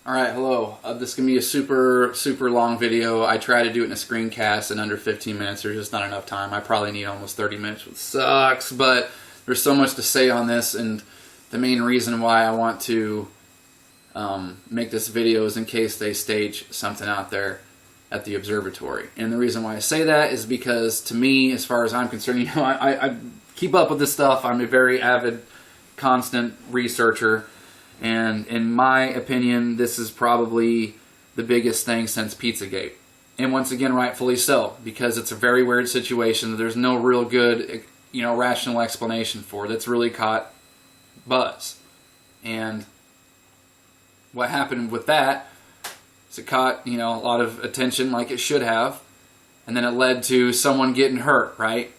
Alright, hello. This is going to be a super long video. I try to do it in a screencast in under 15 minutes. There's just not enough time. I probably need almost 30 minutes, which sucks, but there's so much to say on this, and the main reason why I want to make this video is in case they stage something out there at the observatory. And the reason why I say that is because, to me, as far as I'm concerned, I keep up with this stuff. I'm a very avid, constant researcher. And in my opinion, this is probably the biggest thing since Pizzagate. And once again, rightfully so, because it's a very weird situation that there's no real good, rational explanation for. That's really caught buzz. And what happened with that is it caught, a lot of attention like it should have. And then it led to someone getting hurt, right?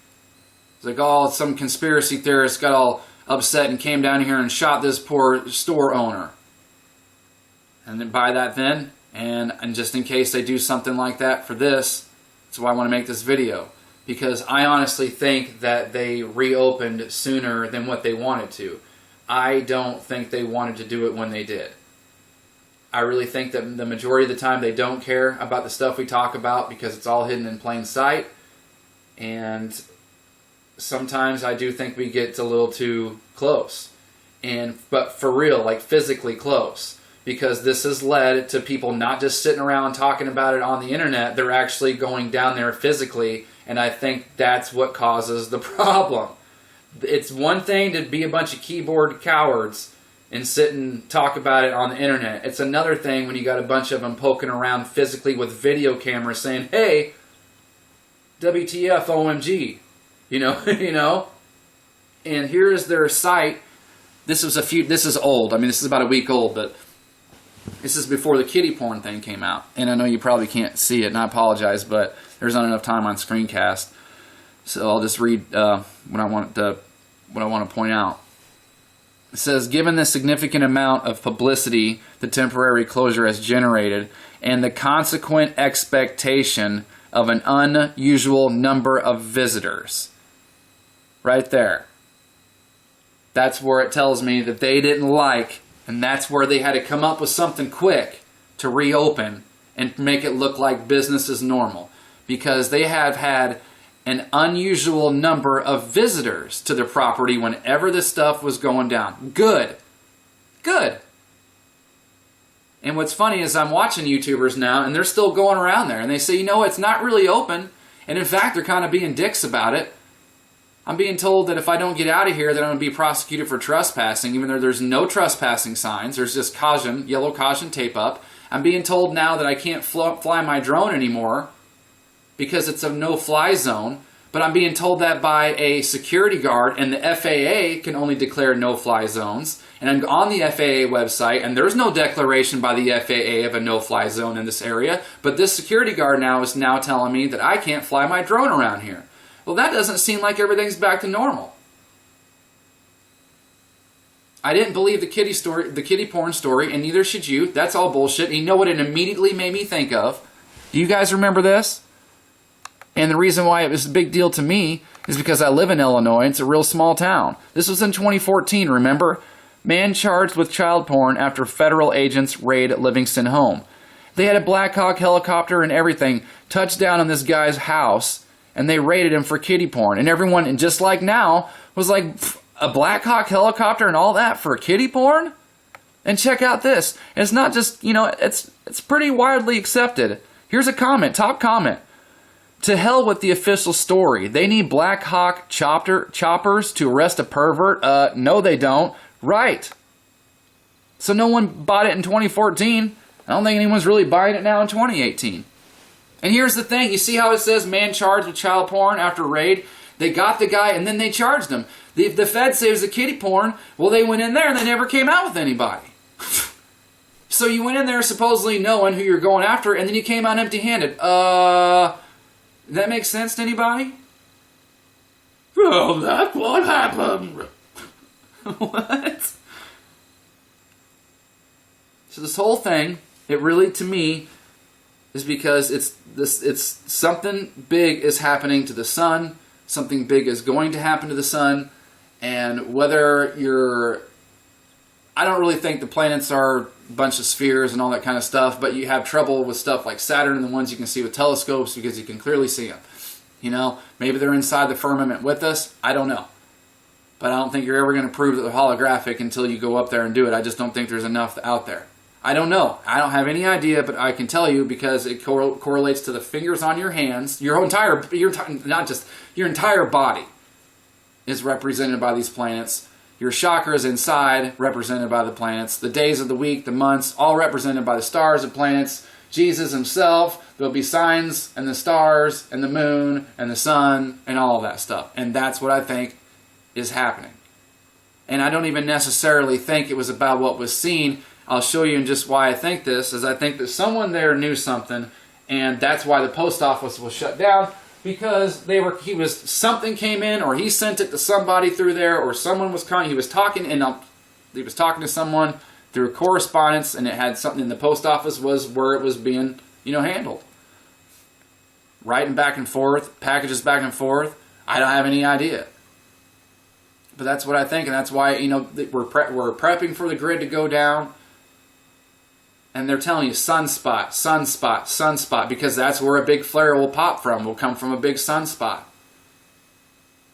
It's like, oh, some conspiracy theorist got all upset and came down here and shot this poor store owner. And then by that then, and just in case they do something like that for this, that's why I want to make this video. Because I honestly think that they reopened sooner than what they wanted to. I don't think they wanted to do it when they did. I really think that the majority of the time they don't care about the stuff we talk about because it's all hidden in plain sight. And sometimes I do think we get a little too close, but for real, like physically close, because this has led to people not just sitting around talking about it on the internet. They're actually going down there physically, and I think that's what causes the problem. It's one thing to be a bunch of keyboard cowards and sit and talk about it on the internet. It's another thing when you got a bunch of them poking around physically with video cameras saying, hey, WTF OMG. And here's their site. This is old. I mean, this is about a week old, but this is before the kiddie porn thing came out. And I know you probably can't see it, and I apologize, but there's not enough time on screencast. So I'll just read what I want to point out. It says, given the significant amount of publicity the temporary closure has generated and the consequent expectation of an unusual number of visitors. Right there. That's where it tells me that they didn't like, and that's where they had to come up with something quick to reopen and make it look like business is normal. Because they have had an unusual number of visitors to the property whenever this stuff was going down. Good. Good. And what's funny is I'm watching YouTubers now, and they're still going around there, and they say, it's not really open. And in fact, they're kind of being dicks about it. I'm being told that if I don't get out of here, that I'm going to be prosecuted for trespassing, even though there's no trespassing signs. There's just caution, yellow caution tape up. I'm being told now that I can't fly my drone anymore because it's a no-fly zone. But I'm being told that by a security guard, and the FAA can only declare no-fly zones. And I'm on the FAA website, and there's no declaration by the FAA of a no-fly zone in this area. But this security guard is now telling me that I can't fly my drone around here. Well, that doesn't seem like everything's back to normal. I didn't believe the kiddie porn story, and neither should you. That's all bullshit. And you know what it immediately made me think of? Do you guys remember this? And the reason why it was a big deal to me is because I live in Illinois. It's a real small town. This was in 2014, remember? Man charged with child porn after federal agents raid Livingston home. They had a Black Hawk helicopter and everything touch down on this guy's house, and they raided him for kiddie porn. And everyone, and just like now, was like, a Black Hawk helicopter and all that for kiddie porn? And check out this. And it's not just, it's pretty widely accepted. Here's a comment, top comment. To hell with the official story. They need Black Hawk choppers to arrest a pervert? No, they don't. Right. So no one bought it in 2014. I don't think anyone's really buying it now in 2018. And here's the thing. You see how it says man charged with child porn after raid? They got the guy and then they charged him. The Fed says a kiddie porn. Well, they went in there and they never came out with anybody. So you went in there supposedly knowing who you're going after, and then you came out empty-handed. That makes sense to anybody? Well, that's what happened. What? So this whole thing, it really, to me, is because it's something big is happening to the sun. Something big is going to happen to the sun. And whether you're I don't really think the planets are bunch of spheres and all that kind of stuff, but you have trouble with stuff like Saturn and the ones you can see with telescopes because you can clearly see them. You know, maybe they're inside the firmament with us. I don't know. But I don't think you're ever going to prove that they're holographic until you go up there and do it. I just don't think there's enough out there. I don't know. I don't have any idea, but I can tell you because it correlates to the fingers on your hands. Your entire body is represented by these planets. Your chakras inside, represented by the planets. The days of the week, the months, all represented by the stars and planets. Jesus himself, there'll be signs and the stars and the moon and the sun and all of that stuff. And that's what I think is happening. And I don't even necessarily think it was about what was seen. I'll show you in just why I think this, is I think that someone there knew something, and that's why the post office was shut down, because something came in, or he sent it to somebody through there, or someone was calling, he was talking to someone through correspondence, and it had something in the post office was where it was being, handled. Writing back and forth, packages back and forth, I don't have any idea. But that's what I think, and that's why, we're prepping for the grid to go down. And they're telling you sunspot, sunspot, sunspot, because that's where a big flare will pop from. Will come from a big sunspot.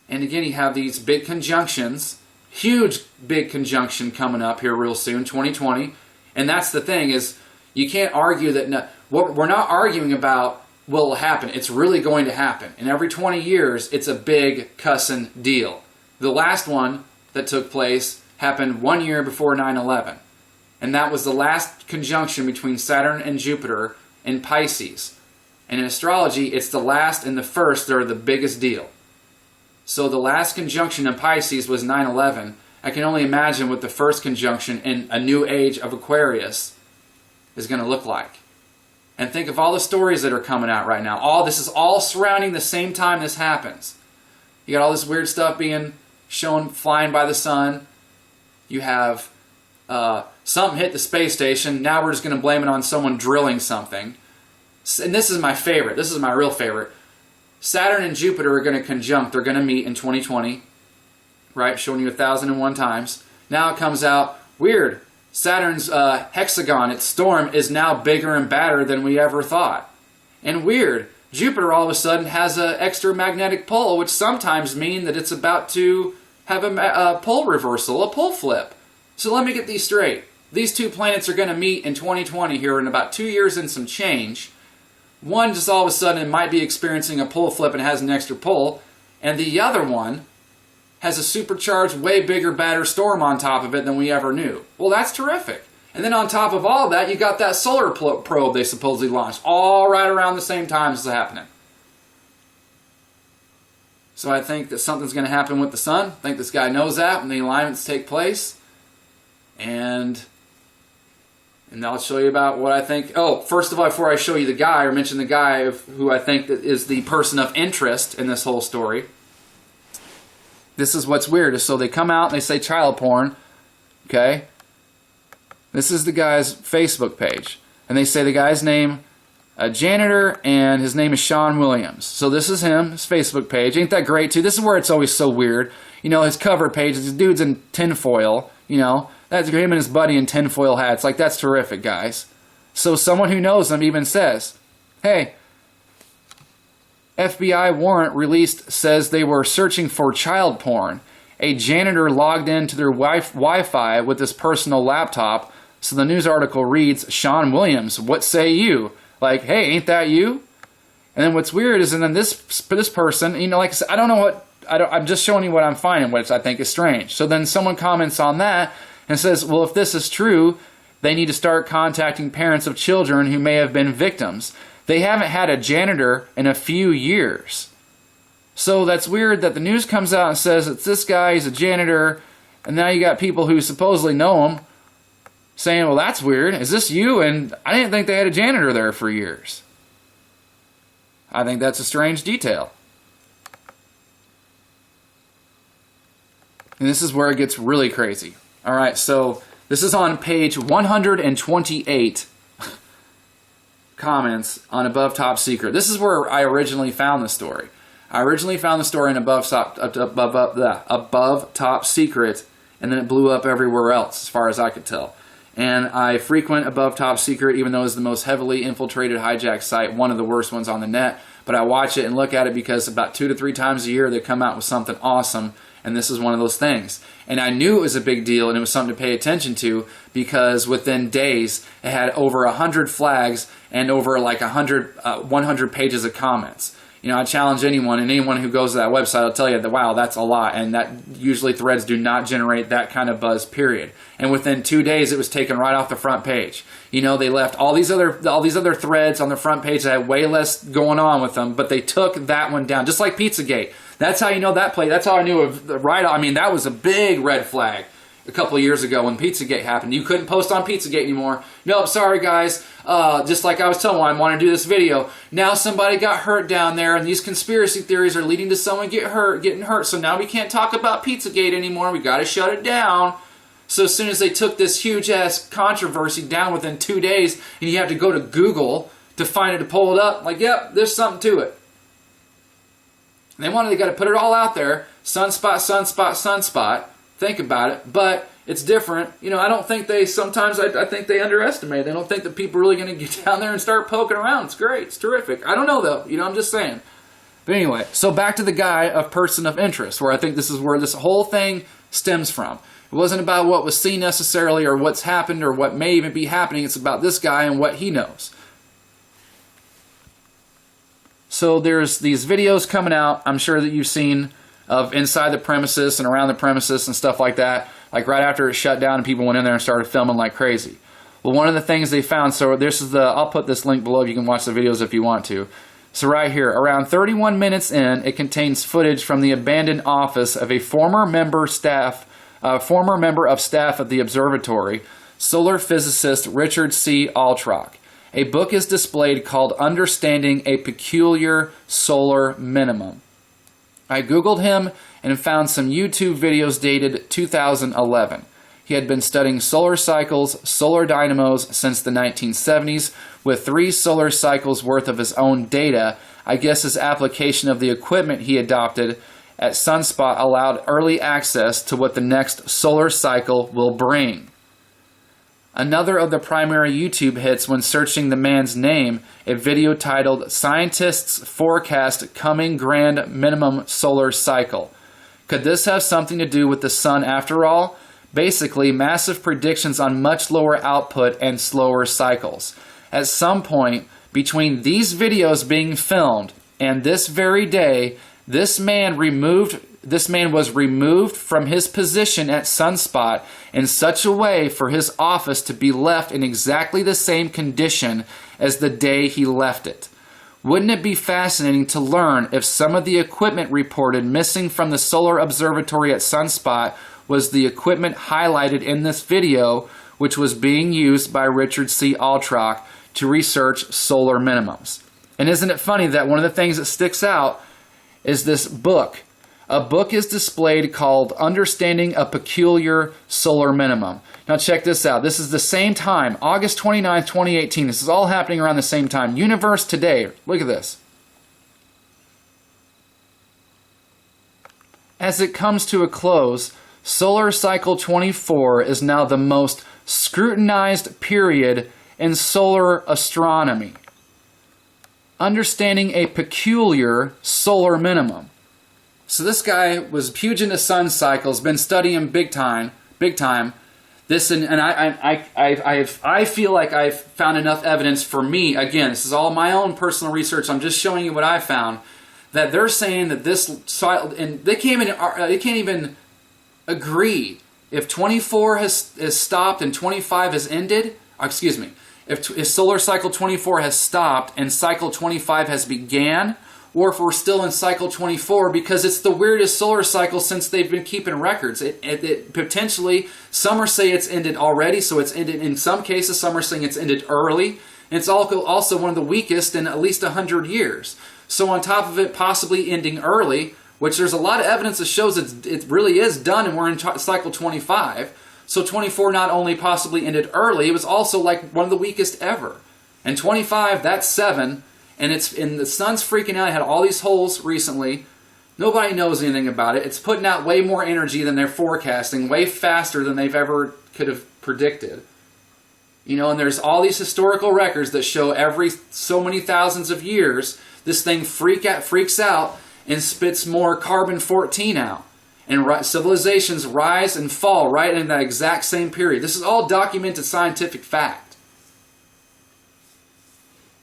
And again, you have these big conjunctions, huge big conjunction coming up here real soon, 2020. And that's the thing, is you can't argue that, we're not arguing about what will happen. It's really going to happen. And every 20 years, it's a big cussing deal. The last one that took place happened 1 year before 9/11. And that was the last conjunction between Saturn and Jupiter in Pisces. And in astrology, it's the last and the first that are the biggest deal. So the last conjunction in Pisces was 9/11. I can only imagine what the first conjunction in a new age of Aquarius is going to look like. And think of all the stories that are coming out right now. This is all surrounding the same time this happens. You got all this weird stuff being shown flying by the sun. You have something hit the space station. Now we're just going to blame it on someone drilling something. And this is my favorite. This is my real favorite. Saturn and Jupiter are going to conjunct. They're going to meet in 2020. Right? Showing you 1,001 times. Now it comes out, weird. Saturn's hexagon, its storm, is now bigger and badder than we ever thought. And weird. Jupiter all of a sudden has an extra magnetic pole, which sometimes mean that it's about to have a pole reversal, a pole flip. So let me get these straight. These two planets are going to meet in 2020 here in about 2 years and some change. One just all of a sudden might be experiencing a pole flip and has an extra pole. And the other one has a supercharged, way bigger, badder storm on top of it than we ever knew. Well, that's terrific. And then on top of all that, you got that solar probe they supposedly launched, all right around the same time as it's happening. So I think that something's going to happen with the sun. I think this guy knows that when the alignments take place. And I'll show you about what I think. Oh, first of all, before I show you the guy, or mention the guy who I think that is the person of interest in this whole story. This is what's weird. So they come out and they say child porn. Okay? This is the guy's Facebook page. And they say the guy's name, a janitor, and his name is Sean Williams. So this is him, his Facebook page. Ain't that great, too? This is where it's always so weird. His cover page, this dude's in tinfoil, That's him and his buddy in tinfoil hats. Like, that's terrific, guys. So someone who knows him even says, hey, FBI warrant released says they were searching for child porn. A janitor logged into their Wi-Fi with his personal laptop. So the news article reads, Sean Williams, what say you? Like, hey, ain't that you? And then what's weird is, and then this person, like I said, I don't know what, I'm just showing you what I'm finding, which I think is strange. So then someone comments on that and says, well, if this is true, they need to start contacting parents of children who may have been victims. They haven't had a janitor in a few years. So that's weird that the news comes out and says it's this guy, he's a janitor, and now you got people who supposedly know him saying, well, that's weird. Is this you? And I didn't think they had a janitor there for years. I think that's a strange detail. And this is where it gets really crazy. All right, so this is on page 128, comments on Above Top Secret. This is where I originally found the story. I originally found the story in Above Top Secret, and then it blew up everywhere else, as far as I could tell. and I frequent Above Top Secret, even though it's the most heavily infiltrated hijack site, one of the worst ones on the net. But I watch it and look at it because about 2 to 3 times a year they come out with something awesome, and this is one of those things. And I knew it was a big deal and it was something to pay attention to because within days it had over 100 flags and over like 100 pages of comments. You know, I challenge anyone, and anyone who goes to that website will tell you that, wow, that's a lot, and that usually threads do not generate that kind of buzz, period. And within 2 days, it was taken right off the front page. You know, they left all these other threads on the front page that had way less going on with them, but they took that one down, just like Pizzagate. That's how you know that play. That's how I knew of the I mean, that was a big red flag a couple of years ago when Pizzagate happened. You couldn't post on Pizzagate anymore. Nope, sorry guys. Just like I was telling I wanted to do this video. Now somebody got hurt down there, and these conspiracy theories are leading to someone getting hurt. So now we can't talk about Pizzagate anymore. We got to shut it down. So as soon as they took this huge-ass controversy down within 2 days, and you have to go to Google to find it, to pull it up, like, yep, there's something to it. And they got to put it all out there. Sunspot, Sunspot, Sunspot. Think about it, but it's different. You know, I don't think I think they underestimate. They don't think that people are really going to get down there and start poking around. It's great. It's terrific. I don't know, though. You know, I'm just saying. But anyway, so back to the guy of person of interest, where I think this is where this whole thing stems from. It wasn't about what was seen necessarily or what's happened or what may even be happening. It's about this guy and what he knows. So there's these videos coming out, I'm sure that you've seen, of inside the premises and around the premises and stuff like that. Like right after it shut down and people went in there and started filming like crazy. Well, one of the things they found, so this is I'll put this link below. You can watch the videos if you want to. So right here, around 31 minutes in, it contains footage from the abandoned office of a former member of staff of the Observatory, solar physicist Richard C. Altrock. A book is displayed called Understanding a Peculiar Solar Minimum. I Googled him and found some YouTube videos dated 2011. He had been studying solar cycles, solar dynamos since the 1970s, with 3 solar cycles worth of his own data. I guess his application of the equipment he adopted at Sunspot allowed early access to what the next solar cycle will bring. Another of the primary YouTube hits when searching the man's name, a video titled Scientists Forecast Coming Grand Minimum Solar Cycle. Could this have something to do with the sun after all? Basically, massive predictions on much lower output and slower cycles. At some point between these videos being filmed and this very day, this man was removed from his position at Sunspot in such a way for his office to be left in exactly the same condition as the day he left it. Wouldn't it be fascinating to learn if some of the equipment reported missing from the solar observatory at Sunspot was the equipment highlighted in this video, which was being used by Richard C. Altrock to research solar minimums? And isn't it funny that one of the things that sticks out is this book. A book is displayed called Understanding a Peculiar Solar Minimum. Now check this out. This is the same time, August 29th, 2018. This is all happening around the same time. Universe Today. Look at this. As it comes to a close, Solar Cycle 24 is now the most scrutinized period in solar astronomy. Understanding a Peculiar Solar Minimum. So this guy was huge into sun cycles, been studying big time. This and I feel like I've found enough evidence for me. Again, this is all my own personal research. I'm just showing you what I found. That they're saying that this, and they can't even agree if 24 has stopped and 25 has ended. Excuse me. If solar cycle 24 has stopped and cycle 25 has began, or if we're still in cycle 24, because it's the weirdest solar cycle since they've been keeping records. It potentially, some are saying it's ended already, so it's ended in some cases. Some are saying it's ended early. And it's also one of the weakest in at least 100 years. So on top of it possibly ending early, which there's a lot of evidence that shows it really is done, and we're in cycle 25. So 24 not only possibly ended early, it was also like one of the weakest ever. And 25, that's 7. And the sun's freaking out. It had all these holes recently. Nobody knows anything about it. It's putting out way more energy than they're forecasting, way faster than they've ever could have predicted. You know, and there's all these historical records that show every so many thousands of years, this thing freaks out and spits more carbon-14 out. And civilizations rise and fall right in that exact same period. This is all documented scientific fact.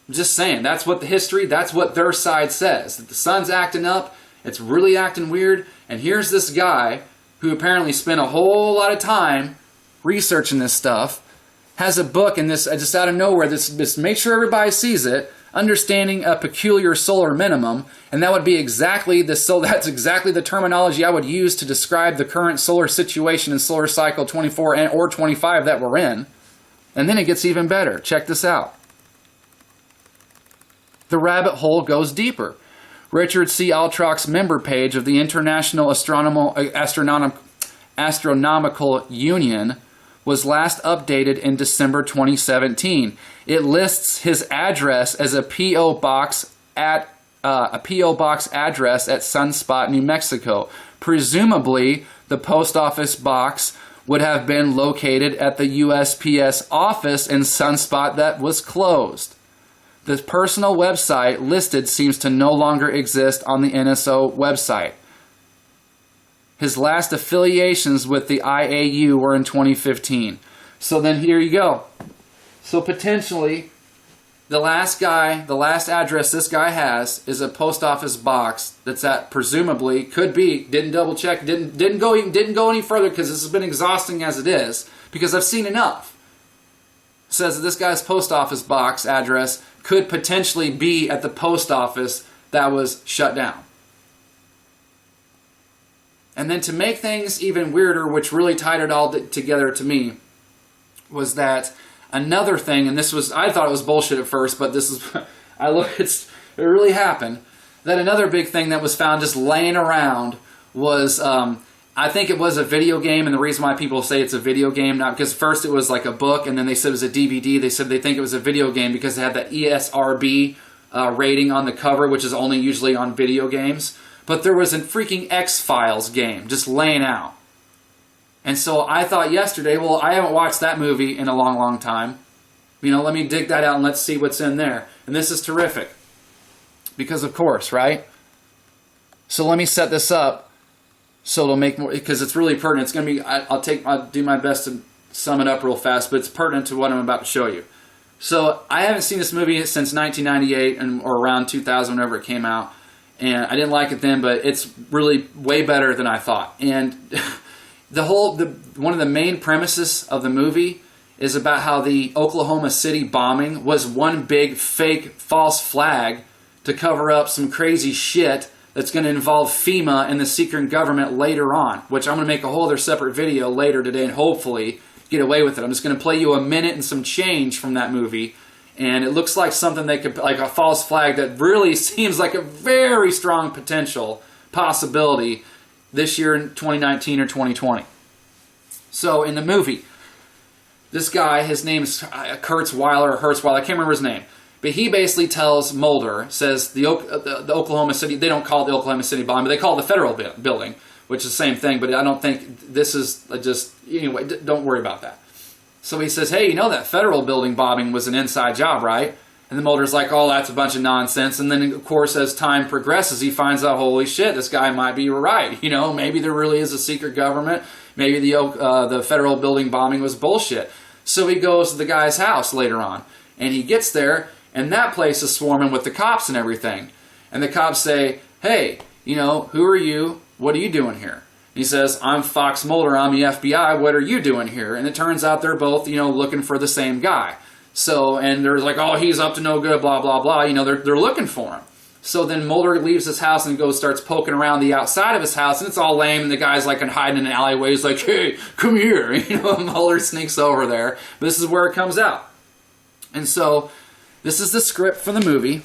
I'm just saying, that's what the history, that's what their side says. That the sun's acting up, it's really acting weird, and here's this guy who apparently spent a whole lot of time researching this stuff, has a book in this, just out of nowhere, this make sure everybody sees it, Understanding a Peculiar Solar Minimum, and that would be exactly that's exactly the terminology I would use to describe the current solar situation in solar cycle 24 or 25 that we're in. And then it gets even better. Check this out. The rabbit hole goes deeper. Richard C. Altrock's member page of the International Astronomical Union was last updated in December 2017. It lists his address as a P.O. box address at Sunspot, New Mexico. Presumably, the post office box would have been located at the USPS office in Sunspot that was closed. The personal website listed seems to no longer exist on the NSO website. His last affiliations with the IAU were in 2015. So then here you go. So potentially, the last address this guy has is a post office box that's at, presumably, could be, didn't double check, didn't go any further because this has been exhausting as it is, because I've seen enough. It says that this guy's post office box address could potentially be at the post office that was shut down. And then to make things even weirder, which really tied it all together to me, was that another thing, and this was, I thought it was bullshit at first, but this is, it really happened, that another big thing that was found just laying around was, I think it was a video game, and the reason why people say it's a video game, not because first it was like a book, and then they said it was a DVD, they said they think it was a video game because it had that ESRB rating on the cover, which is only usually on video games. But there was a freaking X-Files game just laying out. And so I thought yesterday, well, I haven't watched that movie in a long, long time. You know, let me dig that out and let's see what's in there. And this is terrific. Because of course, right? So let me set this up so it'll make more, because it's really pertinent. It's going to be, I'll do my best to sum it up real fast, but it's pertinent to what I'm about to show you. So I haven't seen this movie since 1998 or around 2000, whenever it came out. And I didn't like it then, but it's really way better than I thought. And one of the main premises of the movie is about how the Oklahoma City bombing was one big fake false flag to cover up some crazy shit that's going to involve FEMA and the secret government later on, which I'm going to make a whole other separate video later today and hopefully get away with it. I'm just going to play you a minute and some change from that movie. And it looks like something they could, like a false flag that really seems like a very strong potential possibility this year in 2019 or 2020. So in the movie, this guy, his name is Hertzweiler, I can't remember his name. But he basically tells Mulder, says the Oklahoma City, they don't call it the Oklahoma City bombing, but they call it the federal building, which is the same thing, but I don't think this is just, anyway, don't worry about that. So he says, hey, you know that federal building bombing was an inside job, right? And the Mulder's like, oh, that's a bunch of nonsense. And then, of course, as time progresses, he finds out, holy shit, this guy might be right. You know, maybe there really is a secret government. Maybe the federal building bombing was bullshit. So he goes to the guy's house later on. And he gets there, and that place is swarming with the cops and everything. And the cops say, hey, you know, who are you? What are you doing here? He says, I'm Fox Mulder, I'm the FBI, what are you doing here? And it turns out they're both, you know, looking for the same guy. So, and they're like, oh, he's up to no good, blah, blah, blah. You know, they're looking for him. So then Mulder leaves his house and starts poking around the outside of his house, and it's all lame, and the guy's like hiding in an alleyway. He's like, hey, come here. You know, Mulder sneaks over there. But this is where it comes out. And so this is the script for the movie.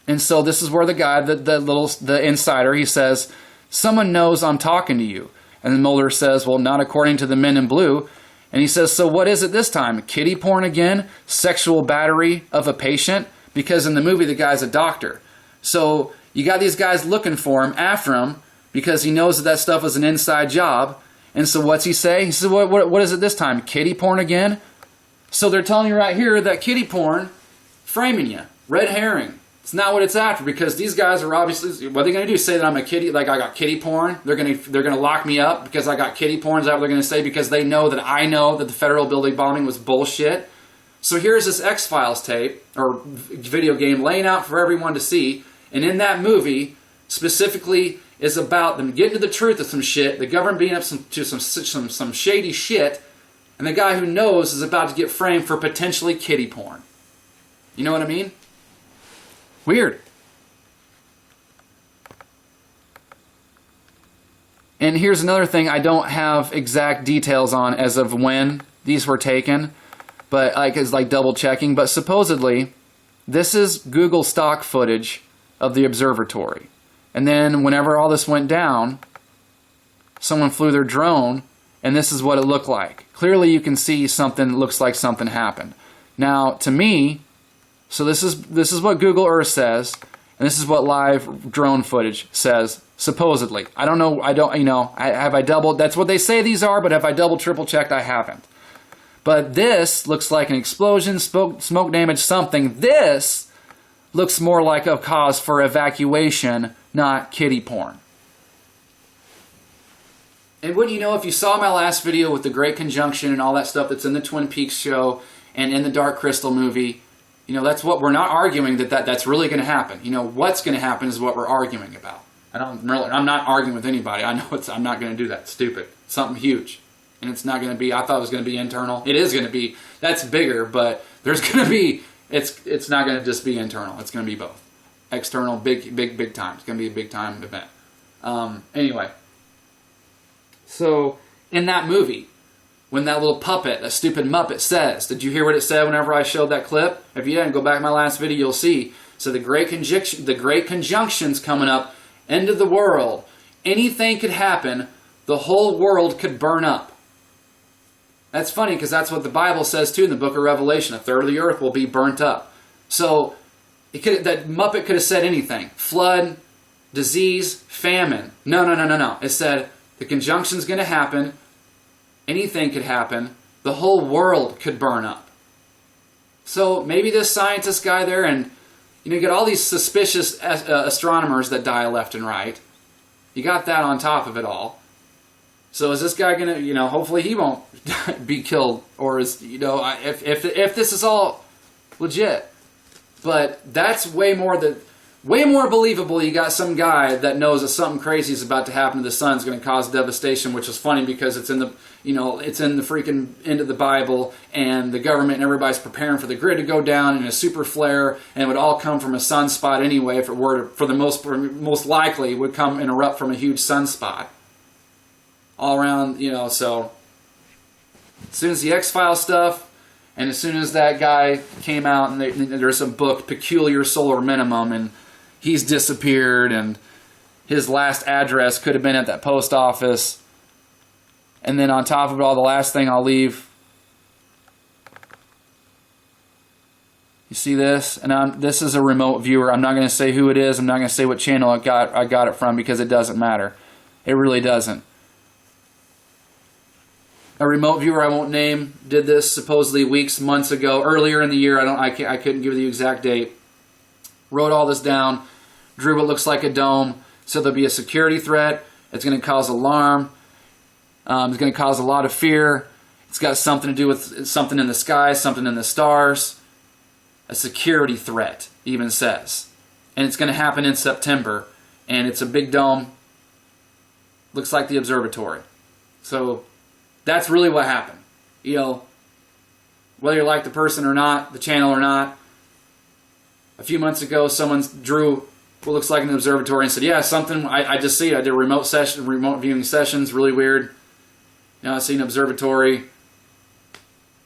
And so this is where the guy, the insider, he says, someone knows I'm talking to you. And then Mulder says, well, not according to the men in blue. And he says, so what is it this time? Kiddie porn again? Sexual battery of a patient? Because in the movie, the guy's a doctor. So you got these guys looking for him, after him, because he knows that stuff was an inside job. And so what's he say? He says, what is it this time? Kiddie porn again? So they're telling you right here that kiddie porn, framing you, red herring. It's not what it's after, because these guys are obviously, what are they going to do? Say that I'm a kiddie, like I got kiddie porn? They're going to lock me up because I got kiddie porn? Is that what they're going to say? Because they know that I know that the federal building bombing was bullshit. So here's this X-Files tape, or video game, laying out for everyone to see. And in that movie, specifically, is about them getting to the truth of some shit, the government being up to some shady shit, and the guy who knows is about to get framed for potentially kiddie porn. You know what I mean? Weird. And here's another thing I don't have exact details on as of when these were taken, but it's like double checking. But supposedly, this is Google stock footage of the observatory. And then whenever all this went down, someone flew their drone, and this is what it looked like. Clearly you can see something looks like something happened. Now, to me, so this is what Google Earth says, and this is what live drone footage says, supposedly. I don't know, that's what they say these are, but have I double, triple checked? I haven't. But this looks like an explosion, smoke damage, something. This looks more like a cause for evacuation, not kiddie porn. And wouldn't you know, if you saw my last video with the Great Conjunction and all that stuff that's in the Twin Peaks show and in the Dark Crystal movie, that's what we're not arguing that's really going to happen. What's going to happen is what we're arguing about. I'm not arguing with anybody. I know I'm not going to do that. It's stupid. It's something huge. And it's not going to be, I thought it was going to be internal. It is going to be, that's bigger, but there's going to be, it's not going to just be internal. It's going to be both. External, big time. It's going to be a big time event. Anyway. So, in that movie, when that little puppet, a stupid Muppet says, did you hear what it said whenever I showed that clip? If you didn't, go back to my last video, you'll see. So the Great Conjunction's coming up. End of the world. Anything could happen. The whole world could burn up. That's funny, because that's what the Bible says too in the book of Revelation. A third of the earth will be burnt up. So that Muppet could have said anything. Flood, disease, famine. No. It said the conjunction's going to happen. Anything could happen. The whole world could burn up. So maybe this scientist guy there, and you get all these suspicious astronomers that die left and right. You got that on top of it all. So is this guy going to, hopefully he won't be killed, or is, if this is all legit. But that's way more believable. You got some guy that knows that something crazy is about to happen to the sun, is going to cause devastation, which is funny because it's in the freaking end of the Bible, and the government and everybody's preparing for the grid to go down in a super flare, and it would all come from a sunspot anyway. If it were for the most likely, it would come and erupt from a huge sunspot all around. So as soon as the X-Files stuff, and as soon as that guy came out, and there's a book, Peculiar Solar Minimum, and he's disappeared, and his last address could have been at that post office. And then on top of it all, the last thing I'll leave, you see this? And this is a remote viewer. I'm not going to say who it is. I'm not going to say what channel I got it from, because it doesn't matter. It really doesn't. A remote viewer I won't name did this supposedly weeks, months ago, earlier in the year. I couldn't give you the exact date. Wrote all this down, drew what looks like a dome. So there'll be a security threat. It's going to cause alarm. It's going to cause a lot of fear. It's got something to do with something in the sky, something in the stars. A security threat, even says. And it's going to happen in September. And it's a big dome. Looks like the observatory. So that's really what happened. Whether you like the person or not, the channel or not. A few months ago, someone drew what looks like an observatory and said, yeah, something, I just see it. I did remote viewing sessions, really weird. I see an observatory.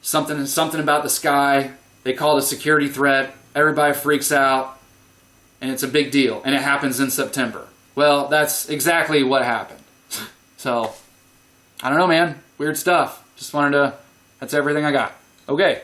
Something about the sky. They call it a security threat. Everybody freaks out. And it's a big deal. And it happens in September. Well, that's exactly what happened. So, I don't know, man. Weird stuff. Just wanted to, that's everything I got. Okay.